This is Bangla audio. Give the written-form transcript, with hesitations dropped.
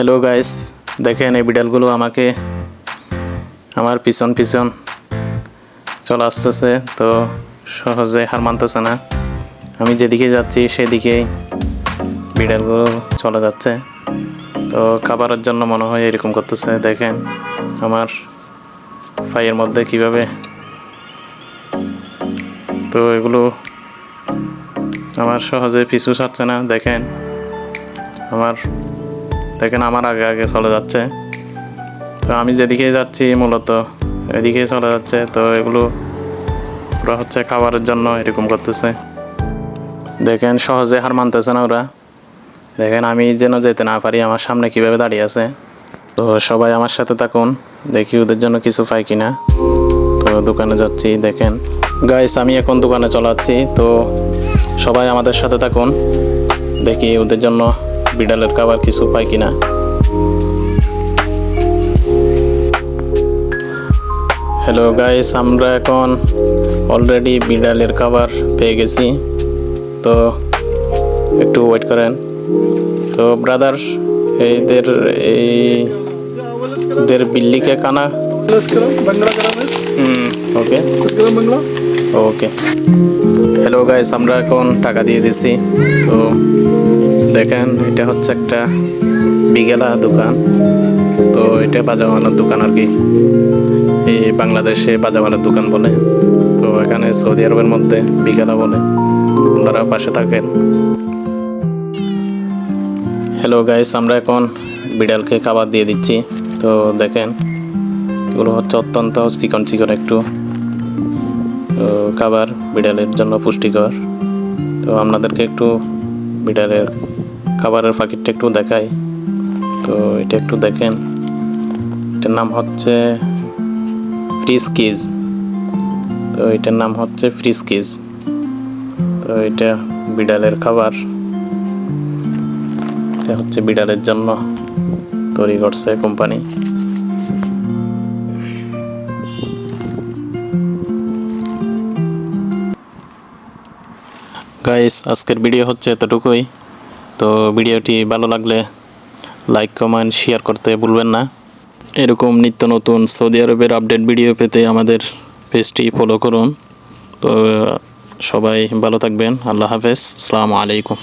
হ্যালো গাইস, দেখেন এই বিড়ালগুলো আমাকে আমার পিছন পিছন চলে আসতেছে। তো সহজে হার মানতেছে না। আমি যেদিকে যাচ্ছি সেদিকেই বিড়ালগুলো চলে যাচ্ছে। তো খাবারের জন্য মনে হয় এরকম করতেছে। দেখেন আমার পায়ের মধ্যে কিভাবে, তো এগুলো আমার সহজে পিছু ছাড়ছে না। দেখেন আমার আগে আগে চলে যাচ্ছে। তো আমি যেদিকে যাচ্ছি মূলত এদিকে চলে যাচ্ছে। তো এগুলো ওরা হচ্ছে খাবারের জন্য এরকম করতেছে। দেখেন সহজে হার মানতেছে না ওরা। দেখেন আমি যেন যেতে না পারি, আমার সামনে কিভাবে দাঁড়িয়ে আছে। তো সবাই আমার সাথে থাকুন, দেখি ওদের জন্য কিছু পাই কিনা। তো দোকানে যাচ্ছি। দেখেন গাইস, আমি এখন দোকানে চলে যাচ্ছি। তো সবাই আমাদের সাথে থাকুন, দেখি ওদের জন্য বিড়ালের খাবার কিছু পাই কিনা। হ্যালো গাইস, আমরা এখন অলরেডি বিড়ালের খাবার পেয়ে গেছি। তো একটু ওয়েট করেন। তো ব্রাদার, এদের बिल्ली के खाना ওকে ওকে। হ্যালো গাইস, আমরা এখন টাকা দিয়ে দিছি। তো দেখেন এটা হচ্ছে একটা বিগেলা দোকান। তো এটা বাজাওয়ালার দোকান আর কি, এই বাংলাদেশে বাজাওয়ালার দোকান বলে। তো এখানে সৌদি আরবের মধ্যে বিগেলা বলে। আপনারা পাশে থাকেন। হ্যালো গাইস, আমরা এখন বিড়ালকে খাবার দিয়ে দিচ্ছি। তো দেখেন এগুলো হচ্ছে অত্যন্ত চিকন চিকন একটু খাবার, বিড়ালের জন্য পুষ্টিকর। তো আপনাদেরকে একটু বিড়ালের খাবারের প্যাকেটটা একটু দেখাই। তো এটা একটু দেখেন, এটার নাম হচ্ছে ফ্রিস্কিজ। তো এটার নাম হচ্ছে ফ্রিস্কিজ। তো এটা বিড়ালের খাবার, এটা হচ্ছে বিড়ালের জন্য তৈরি করছে কোম্পানি। গাইস, আজকের ভিডিও হচ্ছে এতটুকুই। তো ভিডিওটি ভালো লাগলে লাইক কমেন্ট শেয়ার করতে ভুলবেন না। এরকম নিত্য নতুন সৌদি আরবের আপডেট ভিডিও পেতে আমাদের পেজটি ফলো করুন। তো সবাই ভালো থাকবেন। আল্লাহ হাফেজ, আসসালামু আলাইকুম।